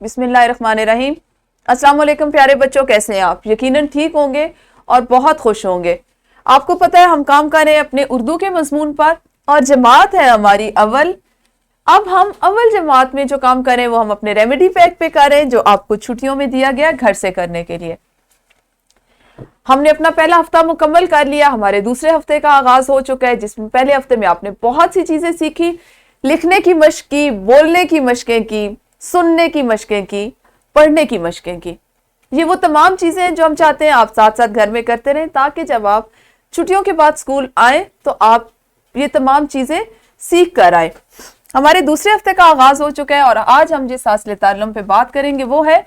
بسم اللہ الرحمن الرحیم۔ السلام علیکم پیارے بچوں، کیسے ہیں آپ؟ یقیناً ٹھیک ہوں گے اور بہت خوش ہوں گے۔ آپ کو پتہ ہے ہم کام کر رہے ہیں اپنے اردو کے مضمون پر اور جماعت ہے ہماری اول۔ اب ہم اول جماعت میں جو کام کر رہے ہیں وہ ہم اپنے ریمیڈی پیک پہ کر رہے ہیں، جو آپ کو چھٹیوں میں دیا گیا گھر سے کرنے کے لیے۔ ہم نے اپنا پہلا ہفتہ مکمل کر لیا، ہمارے دوسرے ہفتے کا آغاز ہو چکا ہے، جس میں پہلے ہفتے میں آپ نے بہت سی چیزیں سیکھی، لکھنے کی مشق کی، بولنے کی مشقیں کی، سننے کی مشقیں کی، پڑھنے کی مشقیں کی۔ یہ وہ تمام چیزیں ہیں جو ہم چاہتے ہیں آپ ساتھ ساتھ گھر میں کرتے رہیں، تاکہ جب آپ چھٹیوں کے بعد اسکول آئیں تو آپ یہ تمام چیزیں سیکھ کر آئیں۔ ہمارے دوسرے ہفتے کا آغاز ہو چکا ہے اور آج ہم جس حاصل تعلم پہ بات کریں گے وہ ہے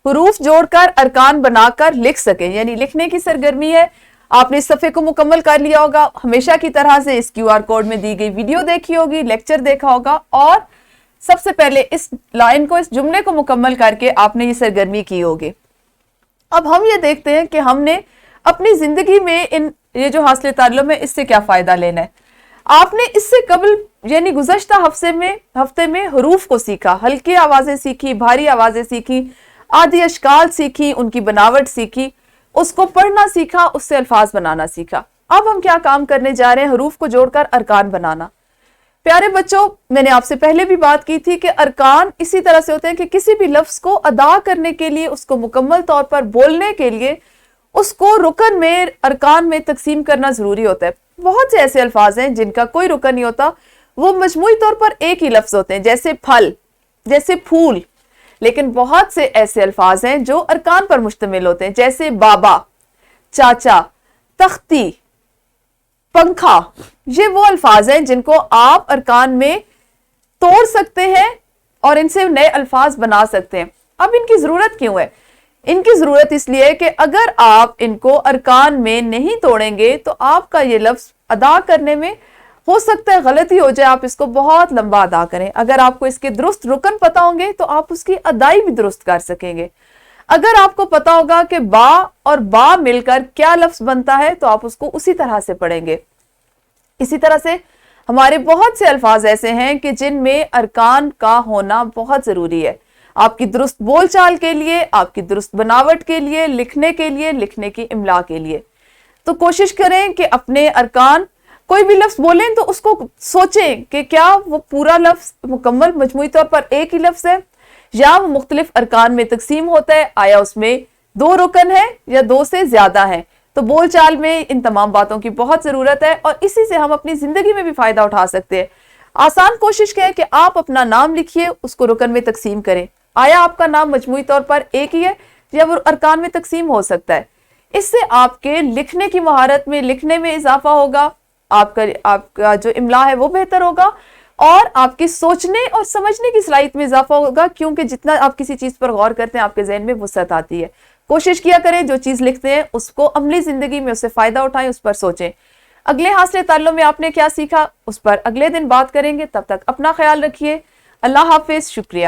حروف جوڑ کر ارکان بنا کر لکھ سکیں، یعنی لکھنے کی سرگرمی ہے۔ آپ نے اس صفحے کو مکمل کر لیا ہوگا، ہمیشہ کی طرح سے اس QR کوڈ میں دی گئی ویڈیو دیکھی ہوگی، لیکچر دیکھا ہوگا، اور سب سے پہلے اس لائن کو، اس جملے کو مکمل کر کے آپ نے یہ سرگرمی کی ہوگی۔ اب ہم یہ دیکھتے ہیں کہ ہم نے اپنی زندگی میں یہ جو حاصل تعلم ہے اس سے کیا فائدہ لینا ہے۔ آپ نے اس سے قبل یعنی گزشتہ ہفتے میں حروف کو سیکھا، ہلکی آوازیں سیکھی، بھاری آوازیں سیکھی، آدھی اشکال سیکھی، ان کی بناوٹ سیکھی، اس کو پڑھنا سیکھا، اس سے الفاظ بنانا سیکھا۔ اب ہم کیا کام کرنے جا رہے ہیں؟ حروف کو جوڑ کر ارکان بنانا۔ پیارے بچوں، میں نے آپ سے پہلے بھی بات کی تھی کہ ارکان اسی طرح سے ہوتے ہیں کہ کسی بھی لفظ کو ادا کرنے کے لیے، اس کو مکمل طور پر بولنے کے لیے، اس کو رکن میں، ارکان میں تقسیم کرنا ضروری ہوتا ہے۔ بہت سے ایسے الفاظ ہیں جن کا کوئی رکن نہیں ہوتا، وہ مجموعی طور پر ایک ہی لفظ ہوتے ہیں، جیسے پھل، جیسے پھول۔ لیکن بہت سے ایسے الفاظ ہیں جو ارکان پر مشتمل ہوتے ہیں، جیسے بابا، چاچا، تختی، پنکھا۔ یہ وہ الفاظ ہیں جن کو آپ ارکان میں توڑ سکتے ہیں اور ان سے نئے الفاظ بنا سکتے ہیں۔ اب ان کی ضرورت کیوں ہے؟ ان کی ضرورت اس لیے کہ اگر آپ ان کو ارکان میں نہیں توڑیں گے تو آپ کا یہ لفظ ادا کرنے میں ہو سکتا ہے غلطی ہو جائے، آپ اس کو بہت لمبا ادا کریں۔ اگر آپ کو اس کے درست رکن پتہ ہوں گے تو آپ اس کی ادائی بھی درست کر سکیں گے۔ اگر آپ کو پتا ہوگا کہ با اور با مل کر کیا لفظ بنتا ہے تو آپ اس کو اسی طرح سے پڑھیں گے۔ اسی طرح سے ہمارے بہت سے الفاظ ایسے ہیں کہ جن میں ارکان کا ہونا بہت ضروری ہے، آپ کی درست بول چال کے لیے، آپ کی درست بناوٹ کے لیے، لکھنے کے لیے، لکھنے کی املا کے لیے۔ تو کوشش کریں کہ اپنے ارکان، کوئی بھی لفظ بولیں تو اس کو سوچیں کہ کیا وہ پورا لفظ مکمل مجموعی طور پر ایک ہی لفظ ہے یا وہ مختلف ارکان میں تقسیم ہوتا ہے، آیا اس میں 2 رکن ہے یا 2 سے زیادہ ہیں۔ تو بول چال میں ان تمام باتوں کی بہت ضرورت ہے اور اسی سے ہم اپنی زندگی میں بھی فائدہ اٹھا سکتے ہیں۔ آسان کوشش کریں کہ آپ اپنا نام لکھیے، اس کو رکن میں تقسیم کریں، آیا آپ کا نام مجموعی طور پر ایک ہی ہے یا وہ ارکان میں تقسیم ہو سکتا ہے۔ اس سے آپ کے لکھنے کی مہارت میں، لکھنے میں اضافہ ہوگا، آپ کا جو املا ہے وہ بہتر ہوگا، اور آپ کی سوچنے اور سمجھنے کی صلاحیت میں اضافہ ہوگا، کیونکہ جتنا آپ کسی چیز پر غور کرتے ہیں آپ کے ذہن میں وسعت آتی ہے۔ کوشش کیا کریں جو چیز لکھتے ہیں اس کو عملی زندگی میں اس سے فائدہ اٹھائیں، اس پر سوچیں۔ اگلے حاصل تعلم میں آپ نے کیا سیکھا اس پر اگلے دن بات کریں گے، تب تک اپنا خیال رکھیے۔ اللہ حافظ، شکریہ۔